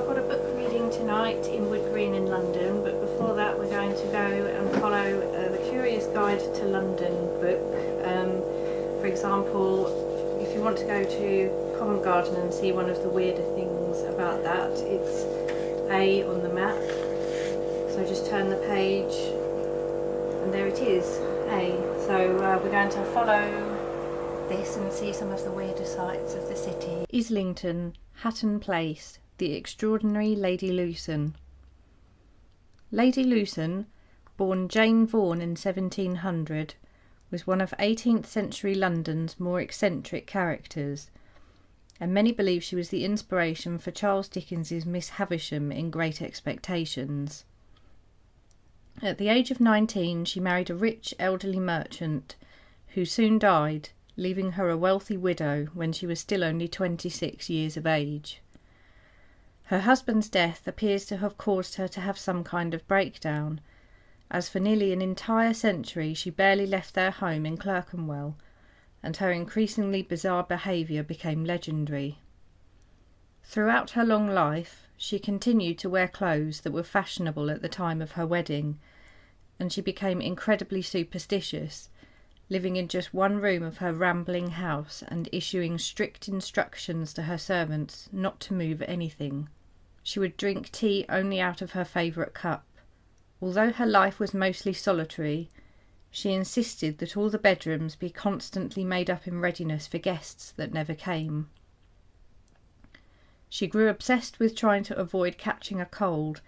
I've got a book reading tonight in Wood Green in London, but before that we're going to go and follow the Curious Guide to London book. For example, if you want to go to Covent Garden and see one of the weirder things about that, it's A on the map. So just turn the page and there it is, A. So we're going to follow this and see some of the weirder sights of the city. Islington, Hatton Place, the extraordinary Lady Luson. Lady Luson, born Jane Vaughan in 1700, was one of 18th century London's more eccentric characters, and many believe she was the inspiration for Charles Dickens's Miss Havisham in Great Expectations. At the age of 19, she married a rich elderly merchant who soon died, leaving her a wealthy widow when she was still only 26 years of age. Her husband's death appears to have caused her to have some kind of breakdown, as for nearly an entire century she barely left their home in Clerkenwell, and her increasingly bizarre behaviour became legendary. Throughout her long life, she continued to wear clothes that were fashionable at the time of her wedding, and she became incredibly superstitious, living in just one room of her rambling house and issuing strict instructions to her servants not to move anything. She would drink tea only out of her favourite cup. Although her life was mostly solitary, she insisted that all the bedrooms be constantly made up in readiness for guests that never came. She grew obsessed with trying to avoid catching a cold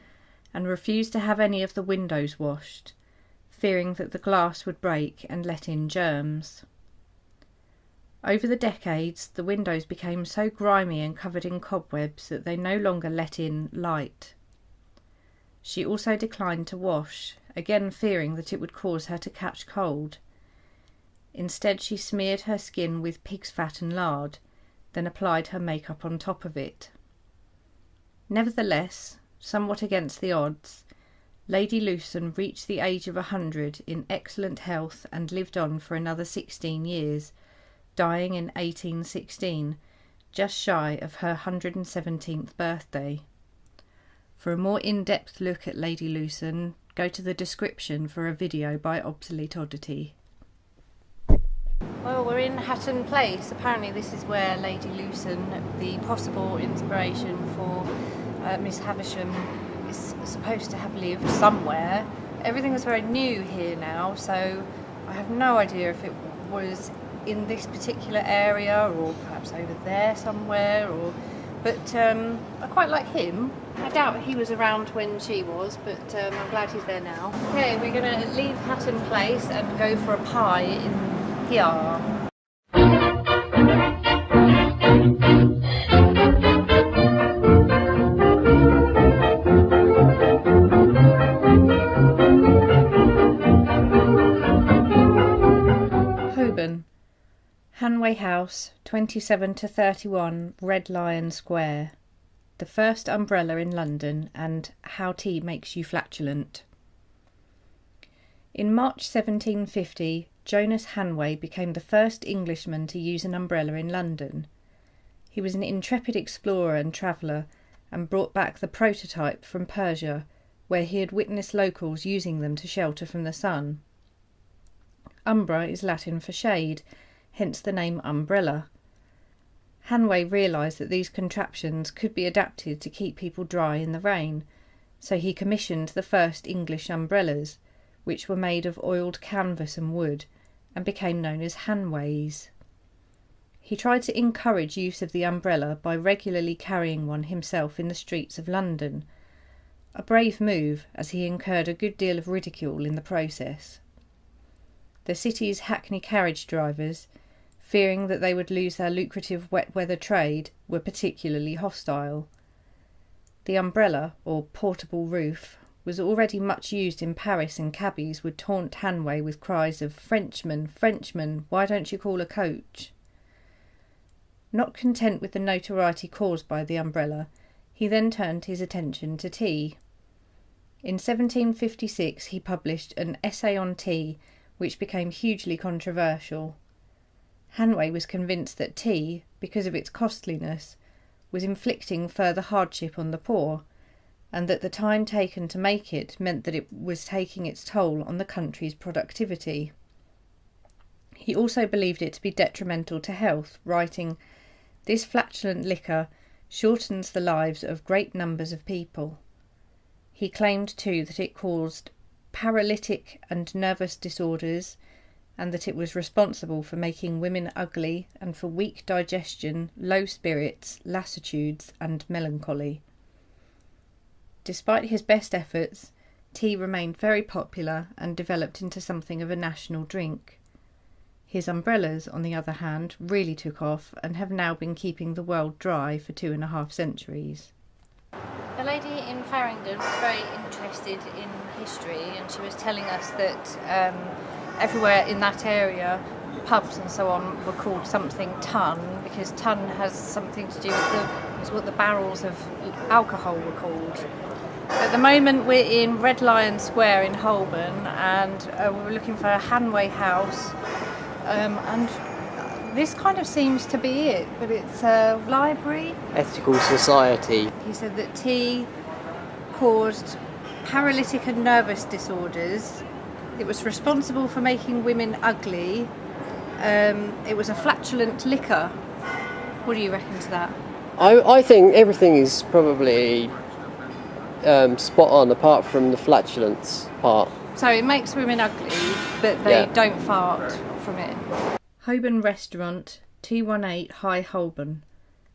and refused to have any of the windows washed, fearing that the glass would break and let in germs. Over the decades, the windows became so grimy and covered in cobwebs that they no longer let in light. She also declined to wash, again fearing that it would cause her to catch cold. Instead, she smeared her skin with pig's fat and lard, then applied her makeup on top of it. Nevertheless, somewhat against the odds, Lady Luson reached the age of 100 in excellent health and lived on for another 16 years, dying in 1816, just shy of her 117th birthday. For a more in-depth look at Lady Luson, go to the description for a video by Obsolete Oddity. Well, we're in Hatton Place. Apparently this is where Lady Luson, the possible inspiration for Miss Havisham, is supposed to have lived somewhere. Everything is very new here now, so I have no idea if it was in this particular area or perhaps over there somewhere, but I quite like him. I doubt he was around when she was, but I'm glad he's there now. Okay, we're going to leave Hatton Place and go for a pie in here. Hanway House, 27 to 31 Red Lion Square. The first umbrella in London, and how tea makes you flatulent. In March 1750, Jonas Hanway became the first Englishman to use an umbrella in London. He was an intrepid explorer and traveller, and brought back the prototype from Persia, where he had witnessed locals using them to shelter from the sun. Umbra is Latin for shade, hence the name umbrella. Hanway realised that these contraptions could be adapted to keep people dry in the rain, so he commissioned the first English umbrellas, which were made of oiled canvas and wood, and became known as Hanways. He tried to encourage use of the umbrella by regularly carrying one himself in the streets of London, a brave move as he incurred a good deal of ridicule in the process. The city's hackney carriage drivers, fearing that they would lose their lucrative wet weather trade, were particularly hostile. The umbrella, or portable roof, was already much used in Paris, and cabbies would taunt Hanway with cries of "Frenchman, Frenchman, why don't you call a coach?" Not content with the notoriety caused by the umbrella, he then turned his attention to tea. In 1756 he published an essay on tea, which became hugely controversial. Hanway was convinced that tea, because of its costliness, was inflicting further hardship on the poor, and that the time taken to make it meant that it was taking its toll on the country's productivity. He also believed it to be detrimental to health, writing, "This flatulent liquor shortens the lives of great numbers of people." He claimed too that it caused paralytic and nervous disorders, and that it was responsible for making women ugly and for weak digestion, low spirits, lassitudes, and melancholy. Despite his best efforts, tea remained very popular and developed into something of a national drink. His umbrellas, on the other hand, really took off and have now been keeping the world dry for 2.5 centuries. A lady in Farringdon was very interested in history, and she was telling us that everywhere in that area, pubs and so on were called something ton, because ton has something to do with what the barrels of alcohol were called. At the moment we're in Red Lion Square in Holborn, and we were looking for a Hanway house, and this kind of seems to be it, but it's a library. Ethical Society. He said that tea caused paralytic and nervous disorders. It was responsible for making women ugly. It was a flatulent liquor. What do you reckon to that? I think everything is probably spot on, apart from the flatulence part. So it makes women ugly, but they don't fart from it. Holborn Restaurant, 218 High Holborn,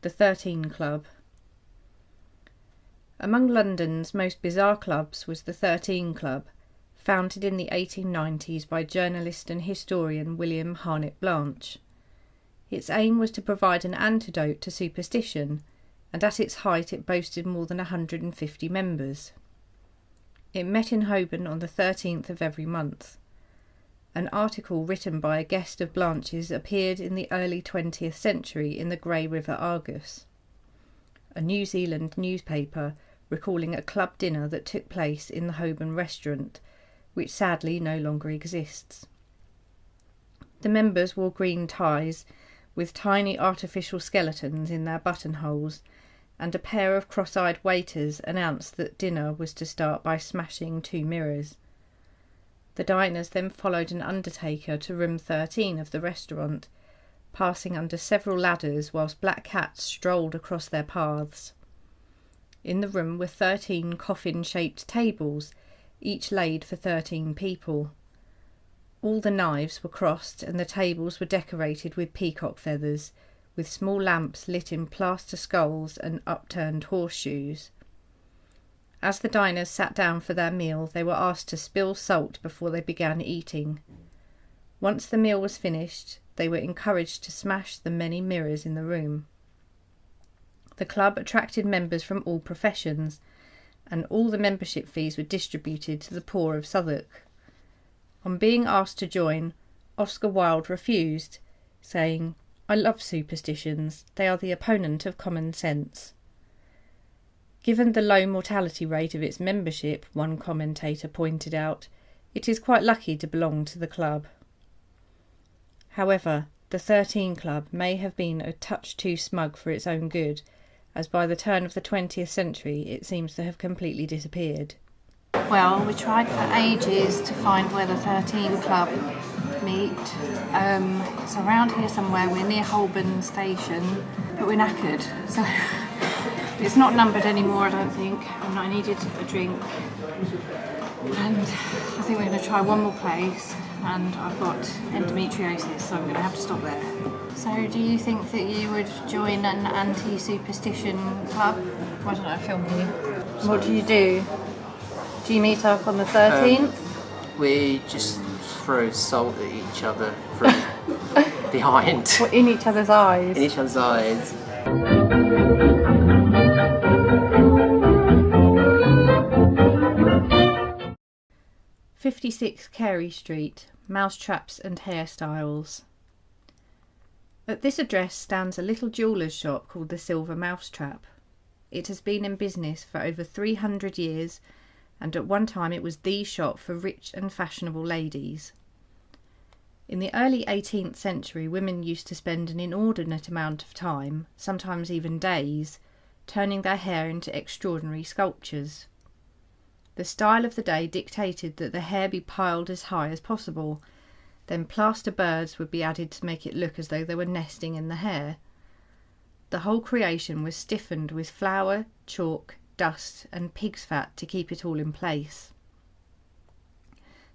the 13 Club. Among London's most bizarre clubs was the 13 Club, founded in the 1890s by journalist and historian William Harnett Blanche. Its aim was to provide an antidote to superstition, and at its height it boasted more than 150 members. It met in Holborn on the 13th of every month. An article written by a guest of Blanche's appeared in the early 20th century in the Grey River Argus, a New Zealand newspaper recalling a club dinner that took place in the Holborn restaurant, which sadly no longer exists. The members wore green ties with tiny artificial skeletons in their buttonholes, and a pair of cross-eyed waiters announced that dinner was to start by smashing 2 mirrors. The diners then followed an undertaker to room 13 of the restaurant, passing under several ladders whilst black cats strolled across their paths. In the room were 13 coffin-shaped tables, each laid for 13 people. All the knives were crossed, and the tables were decorated with peacock feathers, with small lamps lit in plaster skulls and upturned horseshoes. As the diners sat down for their meal, they were asked to spill salt before they began eating. Once the meal was finished, they were encouraged to smash the many mirrors in the room. The club attracted members from all professions, and all the membership fees were distributed to the poor of Southwark. On being asked to join, Oscar Wilde refused, saying, "I love superstitions, they are the opponent of common sense." Given the low mortality rate of its membership, one commentator pointed out, it is quite lucky to belong to the club. However, the 13 Club may have been a touch too smug for its own good, as by the turn of the 20th century it seems to have completely disappeared. Well, we tried for ages to find where the 13 Club meet. It's around here somewhere. We're near Holborn Station, but we're knackered, so it's not numbered anymore, I don't think. And I needed a drink, and I think we're going to try one more place, and I've got endometriosis, so I'm going to have to stop there. So do you think that you would join an anti-superstition club? Why don't I film you? What do you do? Do you meet up on the 13th? We just throw salt at each other from behind. What, in each other's eyes? In each other's eyes. "56 Carey Street, Mousetraps and Hairstyles." At this address stands a little jeweller's shop called the Silver Mousetrap. It has been in business for over 300 years, and at one time it was the shop for rich and fashionable ladies. In the early 18th century, women used to spend an inordinate amount of time, sometimes even days, turning their hair into extraordinary sculptures. The style of the day dictated that the hair be piled as high as possible, then plaster birds would be added to make it look as though they were nesting in the hair. The whole creation was stiffened with flour, chalk, dust and pig's fat to keep it all in place.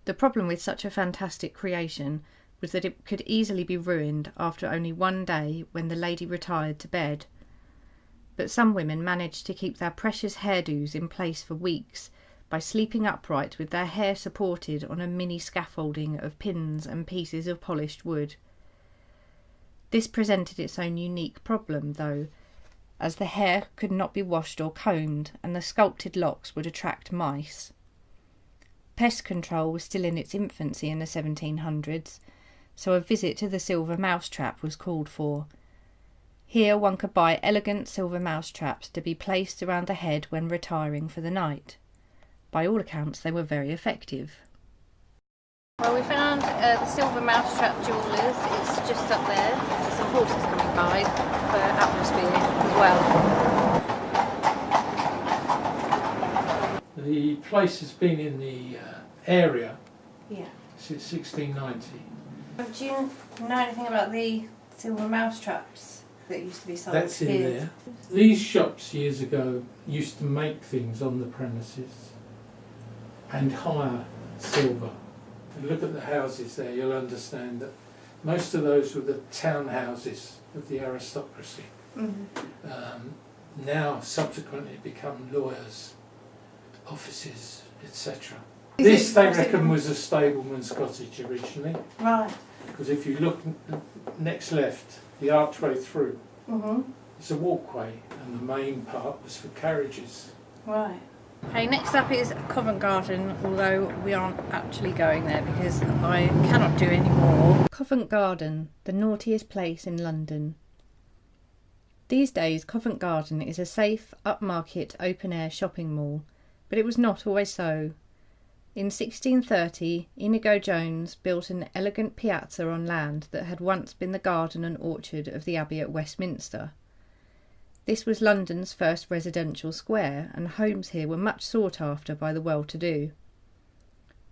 The problem with such a fantastic creation was that it could easily be ruined after only one day when the lady retired to bed. But some women managed to keep their precious hairdos in place for weeks by sleeping upright with their hair supported on a mini scaffolding of pins and pieces of polished wood. This presented its own unique problem, though, as the hair could not be washed or combed and the sculpted locks would attract mice. Pest control was still in its infancy in the 1700s, so a visit to the silver mousetrap was called for. Here one could buy elegant silver mousetraps to be placed around the head when retiring for the night. By all accounts, they were very effective. Well, we found the silver mousetrap jewellers. It's just up there. There's some horses coming by for atmosphere as well. The place has been in the area Yeah. since 1690. Do you know anything about the silver mousetraps that used to be sold That's in here? there. These shops years ago used to make things on the premises and hire silver. If you look at the houses there, you'll understand that most of those were the townhouses of the aristocracy. Now subsequently become lawyers' offices, etc. This, they reckon, was a stableman's cottage originally. Right. Because if you look next left, the archway through, it's a walkway, and the main part was for carriages. Right. Okay, next up is Covent Garden, although we aren't actually going there because I cannot do any more. Covent Garden, the naughtiest place in London. These days, Covent Garden is a safe, upmarket, open-air shopping mall, but it was not always so. In 1630, Inigo Jones built an elegant piazza on land that had once been the garden and orchard of the Abbey at Westminster. This was London's first residential square, and homes here were much sought after by the well-to-do.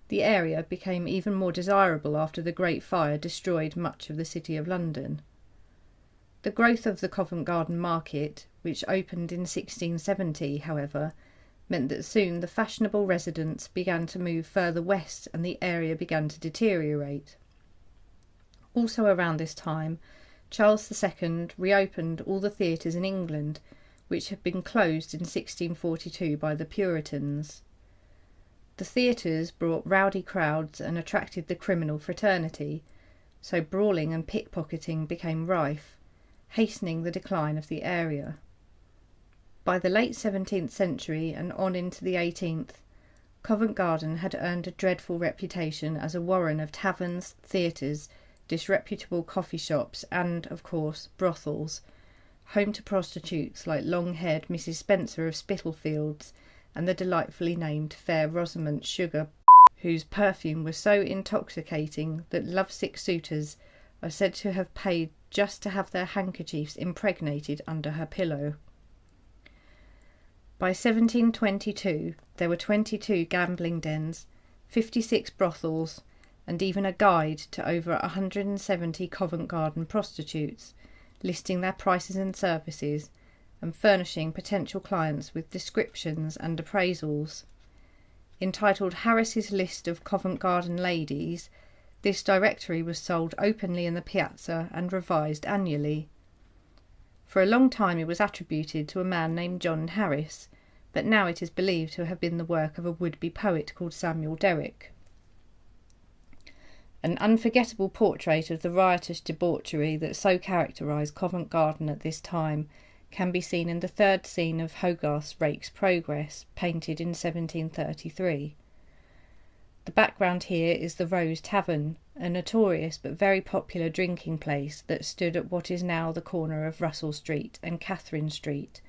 The area became even more desirable after the Great Fire destroyed much of the City of London. The growth of the Covent Garden market, which opened in 1670, however, meant that soon the fashionable residents began to move further west and the area began to deteriorate. Also around this time, Charles II reopened all the theatres in England, which had been closed in 1642 by the Puritans. The theatres brought rowdy crowds and attracted the criminal fraternity, so brawling and pickpocketing became rife, hastening the decline of the area. By the late 17th century and on into the 18th, Covent Garden had earned a dreadful reputation as a warren of taverns, theatres, disreputable coffee shops and, of course, brothels, home to prostitutes like long-haired Mrs. Spencer of Spitalfields and the delightfully named Fair Rosamond Sugar, whose perfume was so intoxicating that lovesick suitors are said to have paid just to have their handkerchiefs impregnated under her pillow. By 1722, there were 22 gambling dens, 56 brothels, and even a guide to over 170 Covent Garden prostitutes, listing their prices and services, and furnishing potential clients with descriptions and appraisals. Entitled Harris's List of Covent Garden Ladies, this directory was sold openly in the piazza and revised annually. For a long time it was attributed to a man named John Harris, but now it is believed to have been the work of a would-be poet called Samuel Derrick. An unforgettable portrait of the riotous debauchery that so characterised Covent Garden at this time can be seen in the third scene of Hogarth's Rake's Progress, painted in 1733. The background here is the Rose Tavern, a notorious but very popular drinking place that stood at what is now the corner of Russell Street and Catherine Street,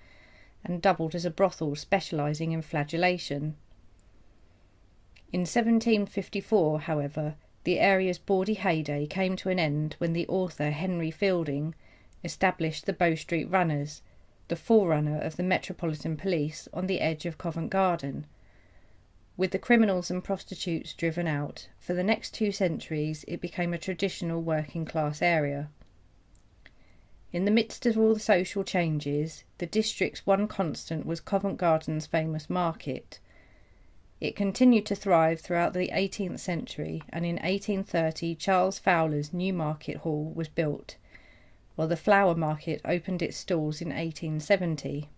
and doubled as a brothel specialising in flagellation. In 1754, however, the area's bawdy heyday came to an end when the author Henry Fielding established the Bow Street Runners, the forerunner of the Metropolitan Police on the edge of Covent Garden. With the criminals and prostitutes driven out, for the next 2 centuries it became a traditional working class area. In the midst of all the social changes, the district's one constant was Covent Garden's famous market. It continued to thrive throughout the 18th century, and in 1830 Charles Fowler's new market hall was built, while the flower market opened its stalls in 1870.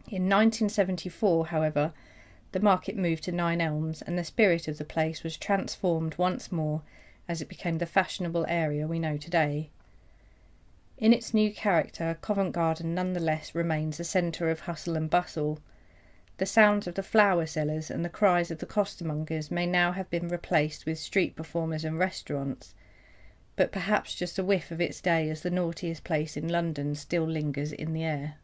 In 1974, however, the market moved to Nine Elms, and the spirit of the place was transformed once more as it became the fashionable area we know today. In its new character, Covent Garden nonetheless remains a centre of hustle and bustle. The sounds of the flower sellers and the cries of the costermongers may now have been replaced with street performers and restaurants, but perhaps just a whiff of its day as the naughtiest place in London still lingers in the air.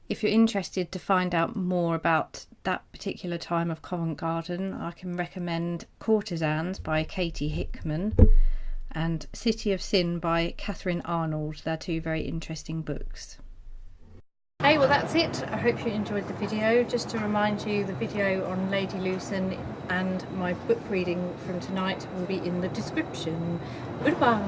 If you're interested to find out more about that particular time of Covent Garden, I can recommend Courtesans by Katie Hickman and City of Sin by Catherine Arnold. They're 2 very interesting books. Okay, well that's it. I hope you enjoyed the video. Just to remind you, the video on Lady Luson and my book reading from tonight will be in the description. Goodbye.